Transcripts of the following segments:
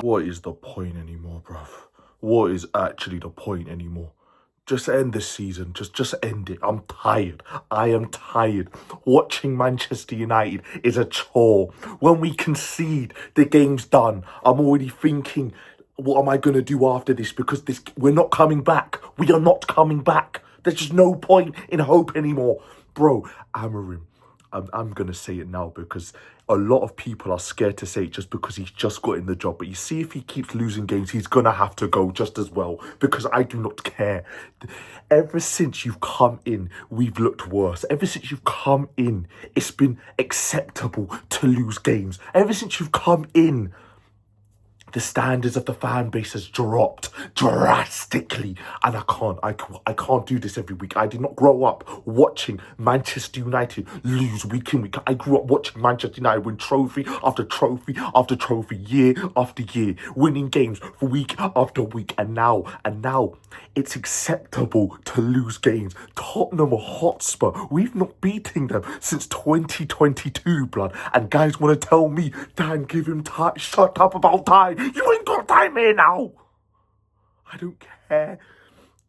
What is the point anymore, bruv? What is actually the point anymore? Just end this season. Just end it. I'm tired. I am tired. Watching Manchester United is a chore. When we concede, the game's done. I'm already thinking, what am I gonna do after this? Because we're not coming back. We are not coming back. There's just no point in hope anymore. Bro, Amorim. I'm going to say it now because a lot of people are scared to say it just because he's just got in the job. But you see, if he keeps losing games, he's going to have to go just as well because I do not care. Ever since you've come in, we've looked worse. Ever since you've come in, it's been acceptable to lose games. Ever since you've come in, the standards of the fan base has dropped drastically, and I can't do this every week. I did not grow up watching Manchester United lose week in week. I grew up watching Manchester United win trophy after trophy after trophy, year after year, winning games for week after week, and now it's acceptable to lose games. Tottenham Hotspur, we've not beaten them since 2022, blood. And guys want to tell me, Dan, give him time. Shut up about time. You ain't got time here now. I don't care.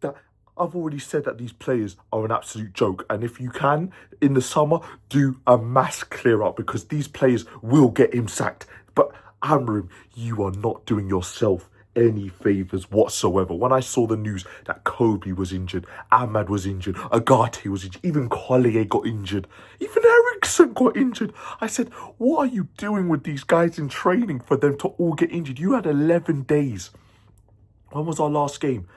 That I've already said that these players are an absolute joke. And if you can, in the summer, do a mass clear up because these players will get him sacked. But Amorim, you are not doing yourself any favours whatsoever. When I saw the news that Kobe was injured, Ahmad was injured, Agate was injured, even Collier got injured, even Ericsson got injured, I said, what are you doing with these guys in training for them to all get injured? You had 11 days. When was our last game?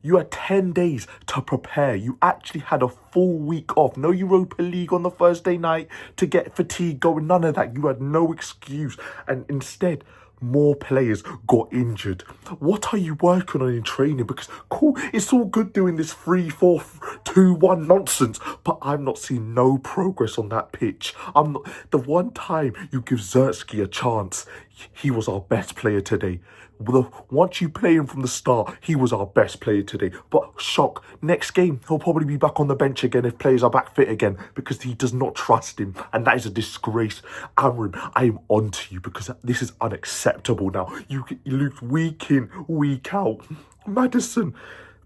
You had 10 days to prepare. You actually had a full week off. No Europa League on the Thursday night to get fatigue going. None of that. You had no excuse. And instead, more players got injured. What are you working on in training? Because cool, it's all good doing this 3-4-2-1 nonsense, but I'm not seeing no progress on that pitch. I'm not. The one time you give Zertsky a chance, he was our best player today. Once you play him from the start, he was our best player today. But shock, next game, he'll probably be back on the bench again if players are back fit again because he does not trust him. And that is a disgrace. Amorim, I am on to you because this is unacceptable now. You lose week in, week out. Maddison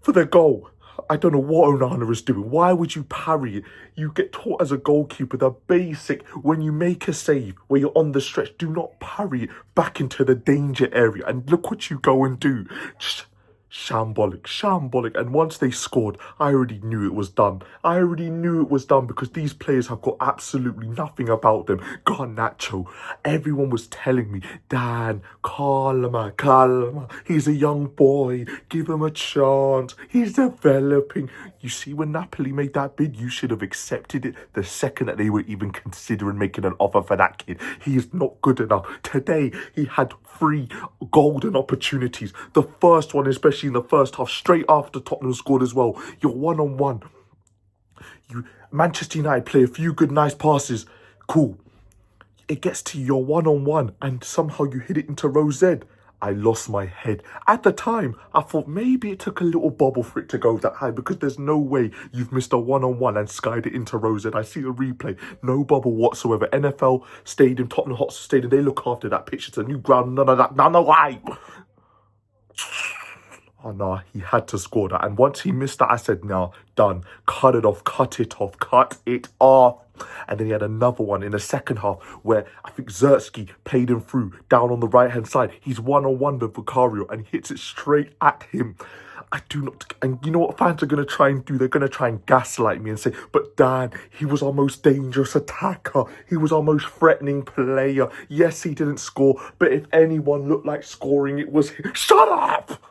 for the goal. I don't know what Onana is doing. Why would you parry it? You get taught as a goalkeeper the basic, when you make a save, where you're on the stretch, do not parry it back into the danger area. And look what you go and do. Just shambolic. And once they scored, I already knew it was done. Because these players have got absolutely nothing about them. Garnacho, everyone was telling me, Dan, calma. He's a young boy. Give him a chance. He's developing. You see, when Napoli made that bid, you should have accepted it the second that they were even considering making an offer for that kid. He is not good enough. Today, he had 3 golden opportunities. The first one, especially in the first half, straight after Tottenham scored as well. You're one-on-one. Manchester United play a few good, nice passes. Cool. It gets to your one-on-one and somehow you hit it into Rosed. I lost my head. At the time, I thought maybe it took a little bobble for it to go that high because there's no way you've missed a one-on-one and skied it into Rosed. I see the replay. No bubble whatsoever. NFL Stadium, Tottenham Hotspur Stadium, they look after that pitch. It's a new ground. None of that. None of why. Oh no, he had to score that. And once he missed that, I said, no, done. Cut it off. And then he had another one in the second half where I think Zertsky played him through down on the right-hand side. He's one-on-one with Vicario and he hits it straight at him. I do not... And you know what fans are going to try and do? They're going to try and gaslight me and say, but Dan, he was our most dangerous attacker. He was our most threatening player. Yes, he didn't score, but if anyone looked like scoring, it was him. Shut up!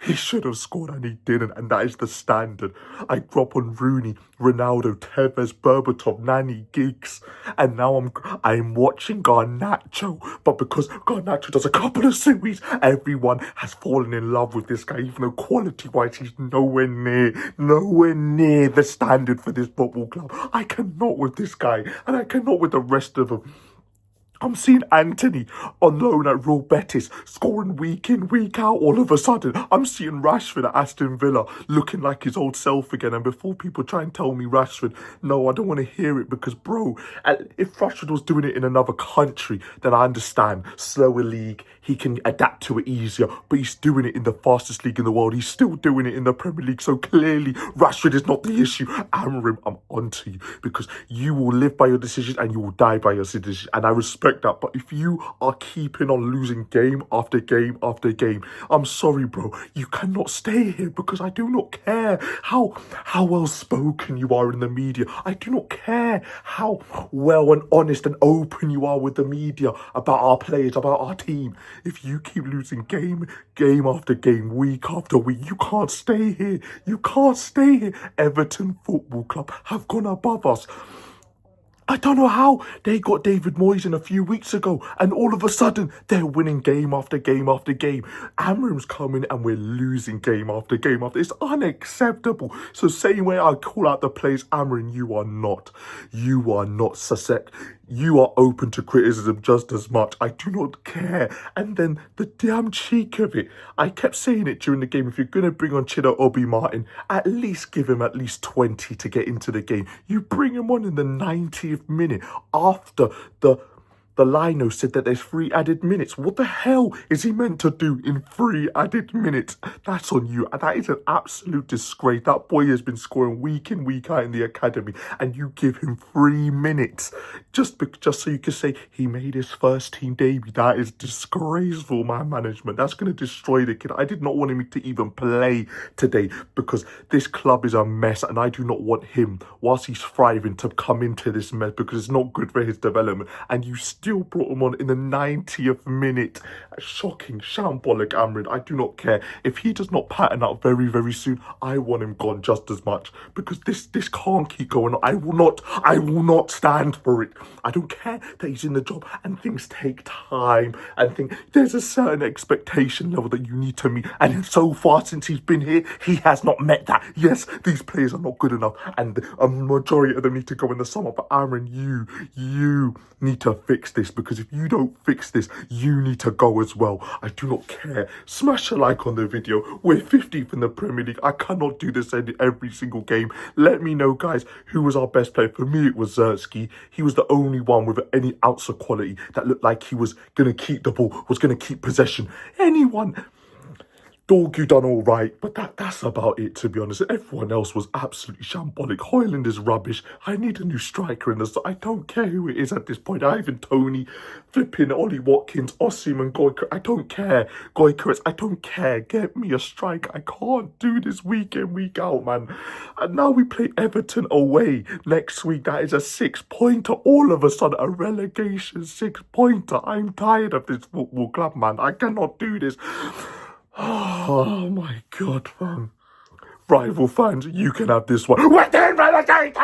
He should have scored and he didn't, and that is the standard. I grew up on Rooney, Ronaldo, Tevez, Berbatov, Nani, Giggs, and now I'm watching Garnacho. But because Garnacho does a couple of series, everyone has fallen in love with this guy, even though quality-wise he's nowhere near the standard for this football club. I cannot with this guy, and I cannot with the rest of them. I'm seeing Anthony on loan at Real Betis, scoring week in, week out. All of a sudden, I'm seeing Rashford at Aston Villa looking like his old self again. And before people try and tell me Rashford, no, I don't want to hear it because, bro, if Rashford was doing it in another country, then I understand. Slower league, he can adapt to it easier. But he's doing it in the fastest league in the world. He's still doing it in the Premier League. So clearly, Rashford is not the issue. Amorim, I'm onto you because you will live by your decisions and you will die by your decisions. And I respect that. But if you are keeping on losing game after game after game, I'm sorry, bro. You cannot stay here because I do not care how well spoken you are in the media. I do not care how well and honest and open you are with the media about our players, about our team. If you keep losing game after game, week after week, you can't stay here. You can't stay here. Everton Football Club have gone above us. I don't know how they got David Moyes in a few weeks ago and all of a sudden they're winning game after game after game. Amorim's coming and we're losing game after game after. It's unacceptable. So same way I call out the players, Amorim, you are not. You are not Sussex. You are open to criticism just as much. I do not care. And then the damn cheek of it. I kept saying it during the game. If you're going to bring on Chido Obi Martin, at least give him at least 20 to get into the game. You bring him on in the 90th minute after the lino said that there's 3 added minutes. What the hell is he meant to do in 3 added minutes? That's on you. And that is an absolute disgrace. That boy has been scoring week in, week out in the academy. And you give him 3 minutes. Just so you can say he made his first team debut. That is disgraceful, man management. That's going to destroy the kid. I did not want him to even play today because this club is a mess. And I do not want him, whilst he's thriving, to come into this mess because it's not good for his development. And you still brought him on in the 90th minute. Shocking, shambolic Amorim. I do not care. If he does not pattern out very, very soon, I want him gone just as much because this can't keep going on. I will not stand for it. I don't care that he's in the job and things take time and there's a certain expectation level that you need to meet. And so far since he's been here, he has not met that. Yes, these players are not good enough and a majority of them need to go in the summer. But Amorim, you need to fix this because if you don't fix this, you need to go as well. I do not care. Smash a like on the video. We're 15th in the Premier League. I cannot do this every single game. Let me know, guys, who was our best player. For me, it was Zerski. He was the only one with any ounce of quality that looked like he was going to keep the ball, was going to keep possession. Anyone... Dorgu done all right, but that's about it, to be honest. Everyone else was absolutely shambolic. Hoyland is rubbish. I need a new striker in this. I don't care who it is at this point. Ivan Toney, flipping Ollie Watkins, Osimhen, Goiker. I don't care. Goiker, I don't care. Get me a striker. I can't do this week in, week out, man. And now we play Everton away next week. That is a 6-pointer. All of a sudden, a relegation 6-pointer. I'm tired of this football club, man. I cannot do this. Oh my God, fam. Rival fans, you can have this one. We're in relegated!